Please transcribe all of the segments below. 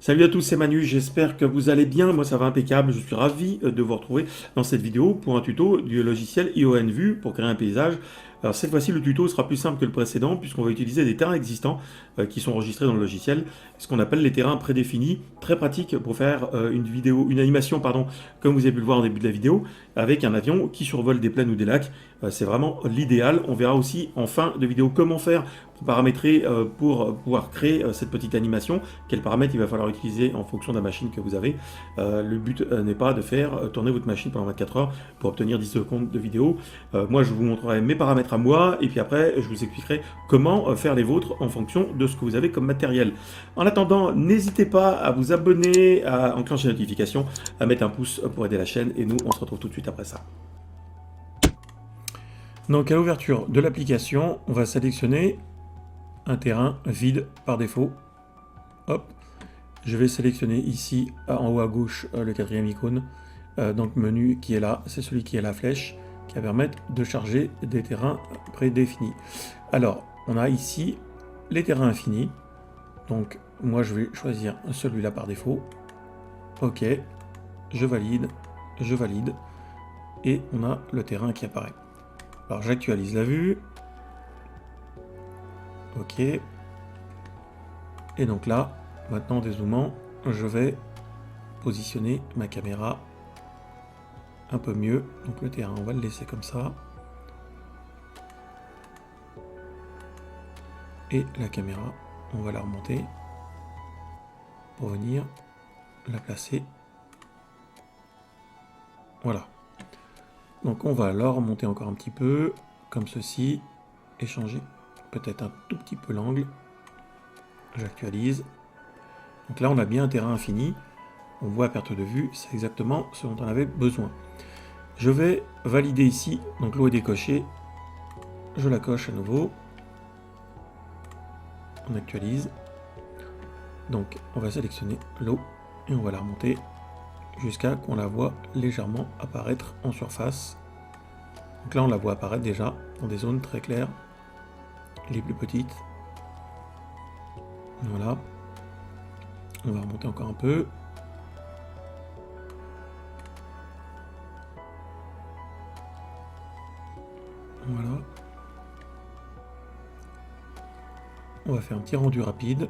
Salut à tous, c'est Manu, j'espère que vous allez bien, moi ça va impeccable, je suis ravi de vous retrouver dans cette vidéo pour un tuto du logiciel IONView pour créer un paysage. Alors cette fois-ci le tuto sera plus simple que le précédent puisqu'on va utiliser des terrains existants qui sont enregistrés dans le logiciel, ce qu'on appelle les terrains prédéfinis, très pratique pour faire une animation pardon, comme vous avez pu le voir au début de la vidéo, avec un avion qui survole des plaines ou des lacs. C'est vraiment l'idéal. On verra aussi en fin de vidéo comment faire pour paramétrer, pour pouvoir créer cette petite animation, quels paramètres il va falloir utiliser en fonction de la machine que vous avez. Le but n'est pas de faire tourner votre machine pendant 24 heures pour obtenir 10 secondes de vidéo. Moi je vous montrerai mes paramètres à moi et puis après je vous expliquerai comment faire les vôtres en fonction de ce que vous avez comme matériel. En attendant, n'hésitez pas à vous abonner, à enclencher les notifications, à mettre un pouce pour aider la chaîne et nous on se retrouve tout de suite après ça. Donc à l'ouverture de l'application, on va sélectionner un terrain vide par défaut. Hop, je vais sélectionner ici en haut à gauche le quatrième icône, donc menu qui est là, c'est celui qui est la flèche qui va permettre de charger des terrains prédéfinis. Alors, on a ici les terrains infinis, donc moi je vais choisir celui-là par défaut. Ok, je valide, et on a le terrain qui apparaît. Alors j'actualise la vue. Ok. Et donc là, maintenant en dézoomant, je vais positionner ma caméra un peu mieux. Donc le terrain, on va le laisser comme ça. Et la caméra, on va la remonter pour venir la placer. Voilà. Donc on va la remonter encore un petit peu, comme ceci, et changer peut-être un tout petit peu l'angle. J'actualise. Donc là on a bien un terrain infini. On voit à perte de vue, c'est exactement ce dont on avait besoin. Je vais valider ici, donc l'eau est décochée. Je la coche à nouveau. On actualise. Donc on va sélectionner l'eau et on va la remonter jusqu'à qu'on la voit légèrement apparaître en surface. Donc là on la voit apparaître déjà dans des zones très claires, les plus petites. Voilà. On va remonter encore un peu. Voilà. On va faire un petit rendu rapide.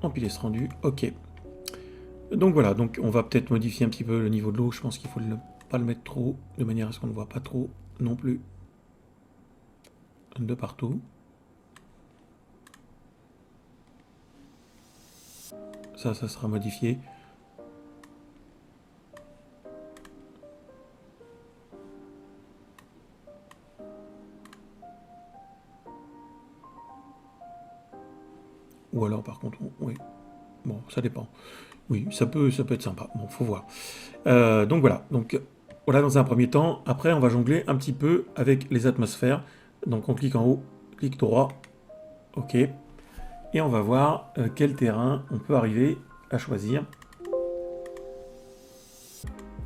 Empiler ce rendu, ok. Donc voilà, donc on va peut-être modifier un petit peu le niveau de l'eau. Je pense qu'il faut pas le mettre trop, de manière à ce qu'on ne voit pas trop non plus de partout. Ça sera modifié. Ou alors par contre, oui. Bon, ça dépend. Oui, ça peut être sympa. Bon, faut voir. Donc voilà. Donc voilà dans un premier temps. Après, on va jongler un petit peu avec les atmosphères. Donc on clique en haut, clic droit. Ok. Et on va voir quel terrain on peut arriver à choisir.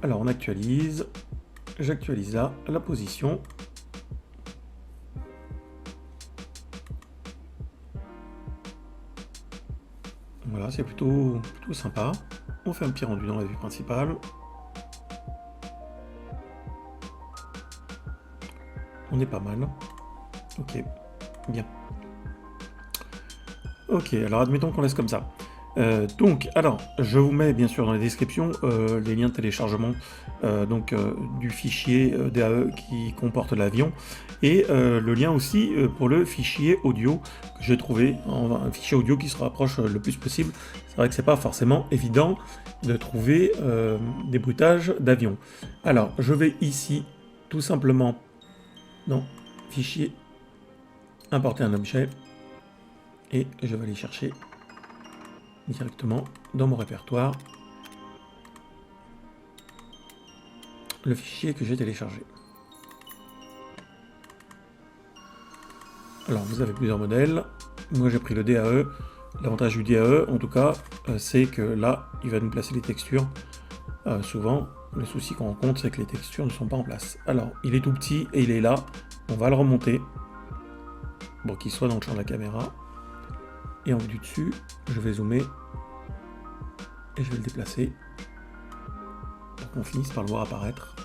Alors on actualise. J'actualise là la position. Voilà, c'est plutôt sympa. On fait un petit rendu dans la vue principale. On est pas mal. Ok, bien. Ok, alors admettons qu'on laisse comme ça. Donc, alors, je vous mets bien sûr dans la description les liens de téléchargement du fichier DAE qui comporte l'avion et le lien aussi pour le fichier audio que j'ai trouvé, un fichier audio qui se rapproche le plus possible. C'est vrai que c'est pas forcément évident de trouver des bruitages d'avion. Alors, je vais ici tout simplement dans fichier, importer un objet et je vais aller chercher directement dans mon répertoire le fichier que j'ai téléchargé. Alors vous avez plusieurs modèles, moi j'ai pris le DAE. L'avantage du DAE en tout cas c'est que là il va nous placer les textures souvent, le souci qu'on rencontre, c'est que les textures ne sont pas en place. Alors, il est tout petit et il est là. On va le remonter pour qu'il soit dans le champ de la caméra. Et en vue du dessus, je vais zoomer et je vais le déplacer pour qu'on finisse par le voir apparaître.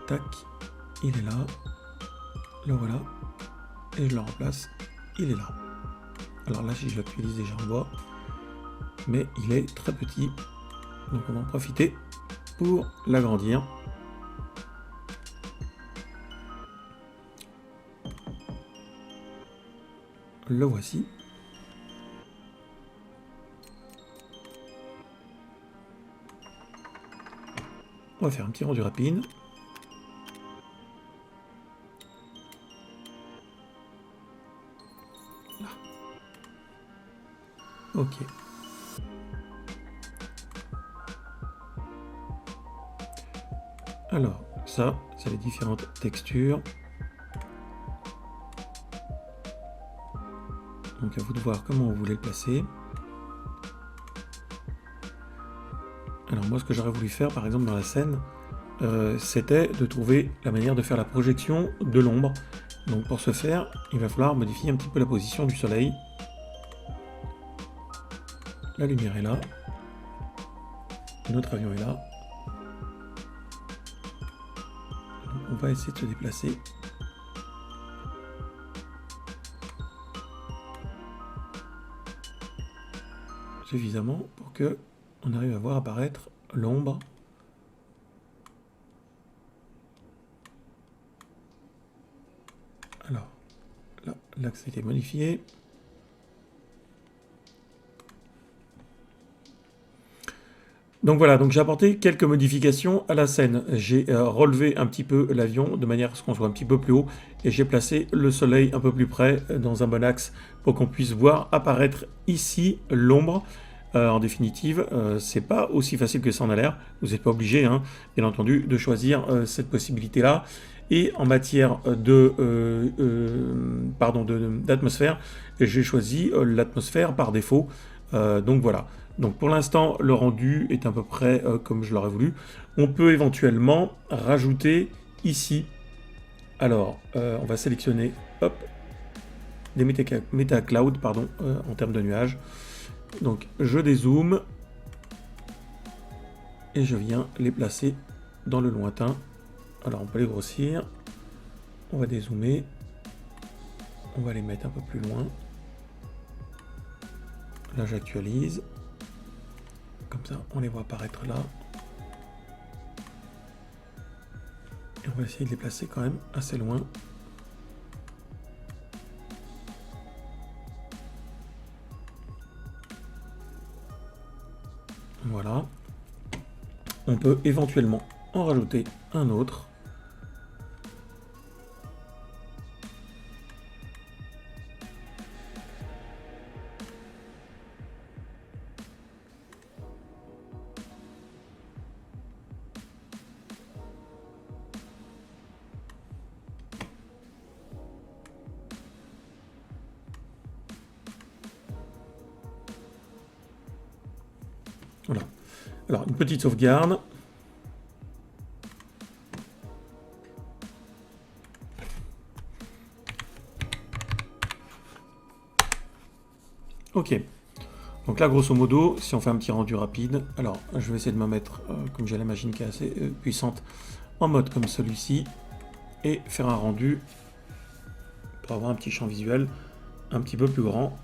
Tac, il est là. Le voilà. Et je le remplace. Il est là. Alors là, si je l'actualise déjà, on voit. Mais il est très petit. Donc on va en profiter pour l'agrandir. Le voici. On va faire un petit rendu rapide. Là. Ok. Alors, ça, c'est les différentes textures. Donc à vous de voir comment vous voulez le placer. Alors moi, ce que j'aurais voulu faire, par exemple, dans la scène, c'était de trouver la manière de faire la projection de l'ombre. Donc pour ce faire, il va falloir modifier un petit peu la position du soleil. La lumière est là. Notre avion est là. Donc on va essayer de se déplacer. Suffisamment pour que on arrive à voir apparaître l'ombre. Alors, là, l'axe a été modifié. Donc voilà, donc j'ai apporté quelques modifications à la scène. J'ai relevé un petit peu l'avion de manière à ce qu'on soit un petit peu plus haut et j'ai placé le soleil un peu plus près dans un bon axe pour qu'on puisse voir apparaître ici l'ombre. En définitive, c'est pas aussi facile que ça en a l'air. Vous n'êtes pas obligé, hein, bien entendu, de choisir cette possibilité-là. Et en matière d'atmosphère, j'ai choisi l'atmosphère par défaut. Donc voilà. Donc pour l'instant, le rendu est à peu près comme je l'aurais voulu. On peut éventuellement rajouter ici. Alors, on va sélectionner, hop, des MetaCloud, pardon, en termes de nuages. Donc je dézoome et je viens les placer dans le lointain. Alors on peut les grossir, on va dézoomer, on va les mettre un peu plus loin. Là j'actualise, comme ça on les voit apparaître là. Et on va essayer de les placer quand même assez loin. Voilà. On peut éventuellement en rajouter un autre. Voilà. Alors, une petite sauvegarde. Ok. Donc là, grosso modo, si on fait un petit rendu rapide, alors je vais essayer de me mettre, comme j'ai la machine qui est assez puissante, en mode comme celui-ci, et faire un rendu pour avoir un petit champ visuel un petit peu plus grand.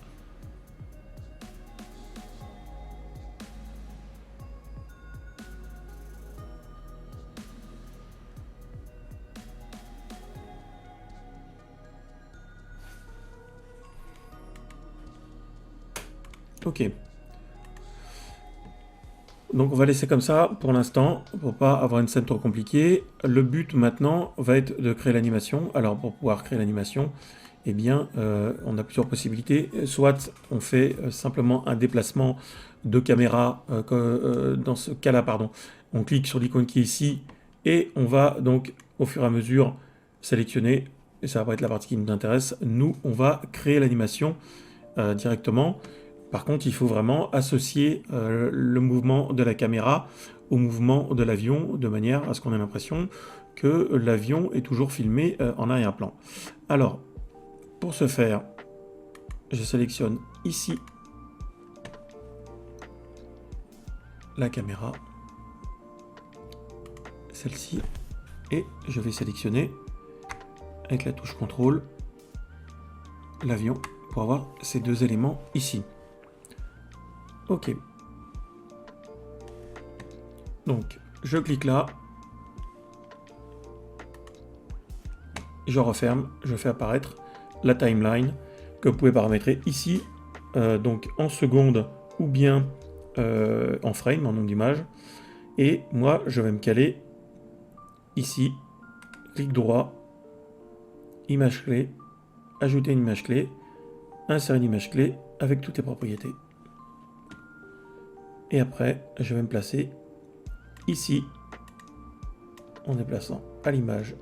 Ok. Donc on va laisser comme ça pour l'instant, pour pas avoir une scène trop compliquée. Le but maintenant va être de créer l'animation. Alors pour pouvoir créer l'animation, eh bien on a plusieurs possibilités. Soit on fait simplement un déplacement de caméra, dans ce cas-là, pardon, on clique sur l'icône qui est ici, et on va donc au fur et à mesure sélectionner, et ça va être la partie qui nous intéresse, nous on va créer l'animation directement. Par contre, il faut vraiment associer le mouvement de la caméra au mouvement de l'avion, de manière à ce qu'on ait l'impression que l'avion est toujours filmé en arrière-plan. Alors, pour ce faire, je sélectionne ici la caméra, celle-ci, et je vais sélectionner avec la touche contrôle l'avion pour avoir ces deux éléments ici. Ok. Donc, je clique là, je referme, je fais apparaître la timeline que vous pouvez paramétrer ici, donc en secondes ou bien en frame, en nombre d'images. Et moi, je vais me caler ici, clic droit, image clé, ajouter une image clé, insérer une image clé avec toutes les propriétés. Et après, je vais me placer ici, en déplaçant à l'image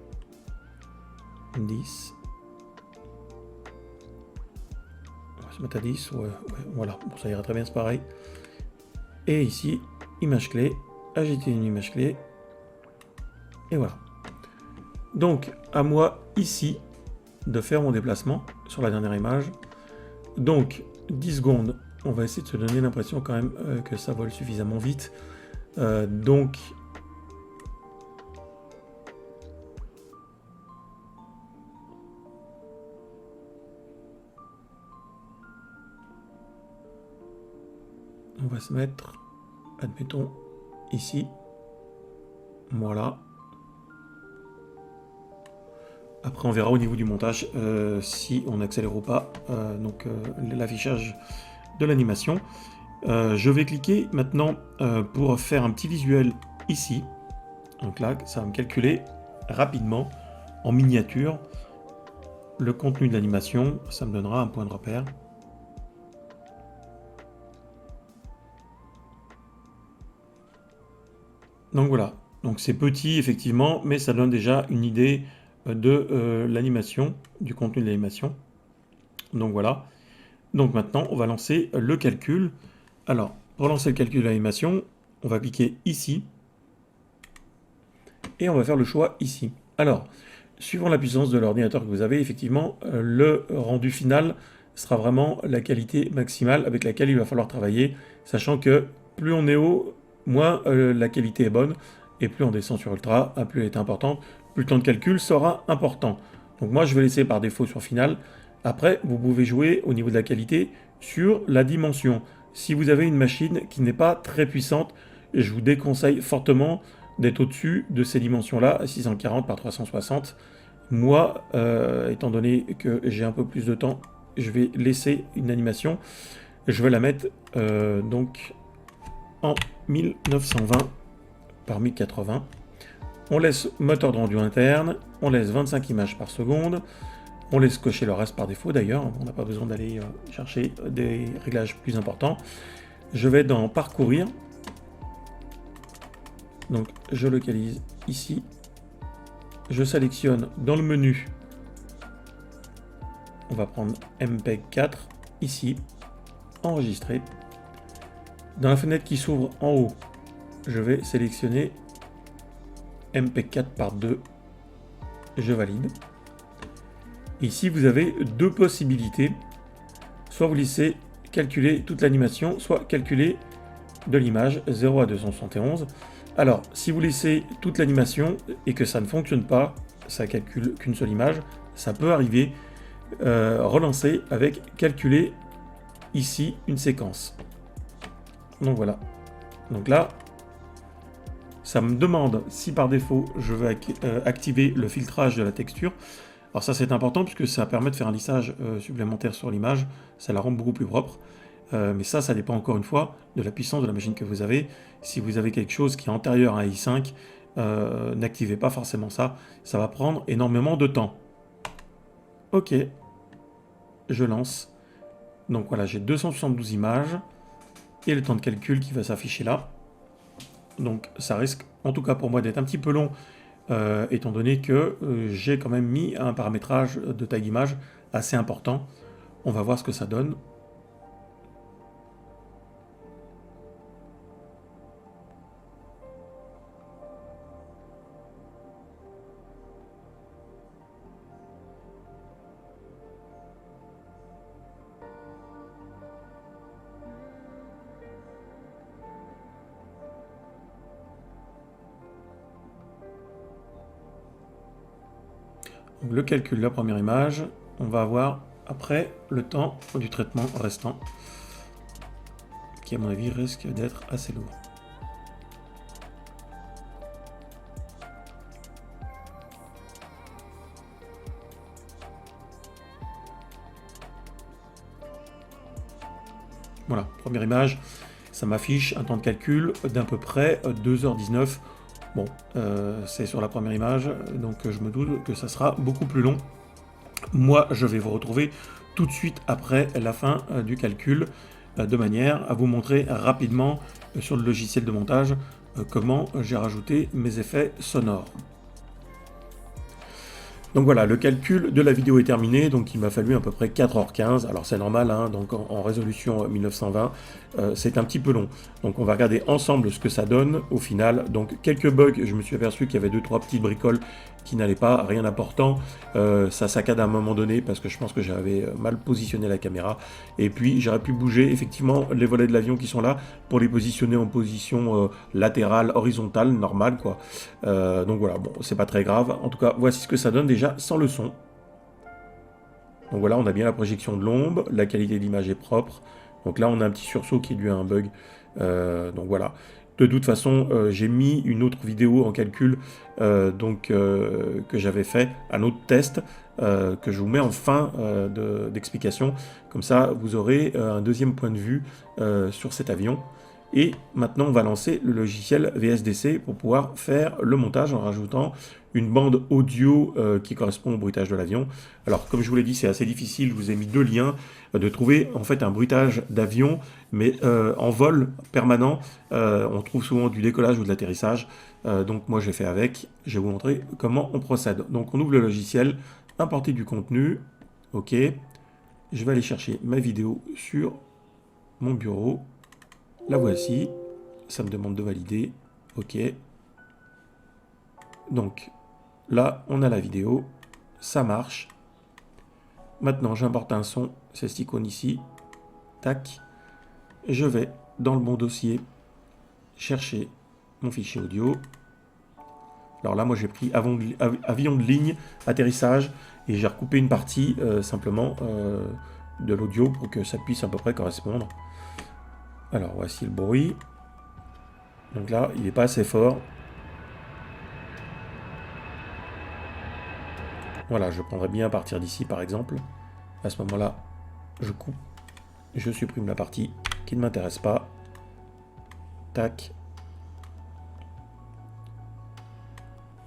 10. On va se mettre à 10, ouais, voilà, bon, ça ira très bien, c'est pareil. Et ici, image clé, ajouter une image clé, et voilà. Donc, à moi, ici, de faire mon déplacement sur la dernière image. Donc, 10 secondes, on va essayer de se donner l'impression quand même que ça vole suffisamment vite. Donc, on va se mettre, admettons, ici. Voilà. Après, on verra au niveau du montage si on accélère ou pas l'affichage de l'animation. Je vais cliquer maintenant pour faire un petit visuel ici. Donc là, ça va me calculer rapidement, en miniature, le contenu de l'animation. Ça me donnera un point de repère. Donc voilà, donc c'est petit effectivement, mais ça donne déjà une idée de l'animation, du contenu de l'animation. Donc voilà, donc maintenant on va lancer le calcul. Alors, pour lancer le calcul de l'animation, on va cliquer ici, et on va faire le choix ici. Alors, suivant la puissance de l'ordinateur que vous avez, effectivement, le rendu final sera vraiment la qualité maximale avec laquelle il va falloir travailler, sachant que plus on est haut, moins la qualité est bonne, et plus on descend sur Ultra, plus elle est importante, plus le temps de calcul sera important. Donc moi, je vais laisser par défaut sur Final. Après, vous pouvez jouer au niveau de la qualité sur la dimension. Si vous avez une machine qui n'est pas très puissante, je vous déconseille fortement d'être au-dessus de ces dimensions-là, 640 par 360. Moi, étant donné que j'ai un peu plus de temps, je vais laisser une animation. Je vais la mettre donc en 1920 par 1080. On laisse moteur de rendu interne, on laisse 25 images par seconde, on laisse cocher le reste par défaut d'ailleurs, on n'a pas besoin d'aller chercher des réglages plus importants. Je vais dans parcourir, donc je localise ici, je sélectionne dans le menu, on va prendre MPEG 4 ici, enregistrer. Dans la fenêtre qui s'ouvre en haut, je vais sélectionner MPEG 4 par 2, je valide. Ici, vous avez deux possibilités. Soit vous laissez calculer toute l'animation, soit calculer de l'image 0 à 271. Alors, si vous laissez toute l'animation et que ça ne fonctionne pas, ça calcule qu'une seule image, ça peut arriver. Relancer avec calculer ici une séquence. Donc voilà. Donc là, ça me demande si par défaut je veux activer le filtrage de la texture. Alors ça c'est important puisque ça permet de faire un lissage supplémentaire sur l'image, ça la rend beaucoup plus propre. Mais ça dépend encore une fois de la puissance de la machine que vous avez. Si vous avez quelque chose qui est antérieur à un i5, n'activez pas forcément ça, ça va prendre énormément de temps. Ok, je lance. Donc voilà, j'ai 272 images et le temps de calcul qui va s'afficher là. Donc ça risque, en tout cas pour moi, d'être un petit peu long, étant donné que j'ai quand même mis un paramétrage de taille d'image assez important. On va voir ce que ça donne. Donc, le calcul de la première image, on va avoir après le temps du traitement restant, qui à mon avis risque d'être assez lourd. Voilà, première image, ça m'affiche un temps de calcul d'à peu près 2h19. Bon, c'est sur la première image, donc je me doute que ça sera beaucoup plus long. Moi, je vais vous retrouver tout de suite après la fin du calcul, de manière à vous montrer rapidement sur le logiciel de montage comment j'ai rajouté mes effets sonores. Donc voilà, le calcul de la vidéo est terminé, donc il m'a fallu à peu près 4h15, alors c'est normal, hein, donc en résolution 1920, c'est un petit peu long. Donc on va regarder ensemble ce que ça donne au final. Donc quelques bugs, je me suis aperçu qu'il y avait 2-3 petites bricoles qui n'allaient pas, rien d'important. Ça saccade à un moment donné parce que je pense que j'avais mal positionné la caméra. Et puis j'aurais pu bouger effectivement les volets de l'avion qui sont là pour les positionner en position latérale, horizontale, normale quoi. Donc voilà, bon, c'est pas très grave. En tout cas, voici ce que ça donne déjà sans le son. Donc voilà, on a bien la projection de l'ombre, la qualité d'image est propre. Donc là, on a un petit sursaut qui est dû à un bug. Donc voilà. De toute façon, j'ai mis une autre vidéo en calcul que j'avais fait, un autre test que je vous mets en fin d'explication. Comme ça, vous aurez un deuxième point de vue sur cet avion. Et maintenant, on va lancer le logiciel VSDC pour pouvoir faire le montage en rajoutant une bande audio qui correspond au bruitage de l'avion. Alors, comme je vous l'ai dit, c'est assez difficile. Je vous ai mis deux liens de trouver en fait un bruitage d'avion, mais en vol permanent. On trouve souvent du décollage ou de l'atterrissage. Donc, moi, j'ai fait avec. Je vais vous montrer comment on procède. Donc, on ouvre le logiciel, importer du contenu. OK. Je vais aller chercher ma vidéo sur mon bureau. La voici, ça me demande de valider, OK. Donc là, on a la vidéo, ça marche. Maintenant, j'importe un son, c'est cette icône ici, tac. Je vais dans le bon dossier chercher mon fichier audio. Alors là, moi j'ai pris avion de ligne, atterrissage, et j'ai recoupé une partie simplement de l'audio pour que ça puisse à peu près correspondre. Alors, voici le bruit. Donc là, il n'est pas assez fort. Voilà, je prendrais bien à partir d'ici, par exemple. À ce moment-là, je coupe. Je supprime la partie qui ne m'intéresse pas. Tac.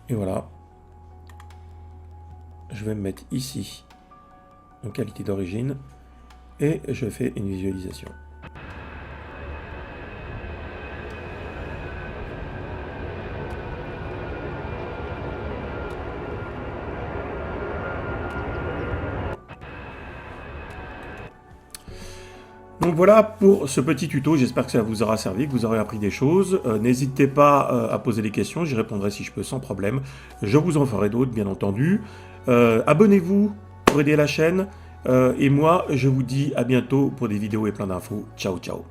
Et voilà. Je vais me mettre ici, en qualité d'origine. Et je fais une visualisation. Donc voilà pour ce petit tuto, j'espère que ça vous aura servi, que vous aurez appris des choses. N'hésitez pas à poser des questions, j'y répondrai si je peux sans problème. Je vous en ferai d'autres bien entendu. Abonnez-vous pour aider la chaîne. Et moi, je vous dis à bientôt pour des vidéos et plein d'infos. Ciao, ciao.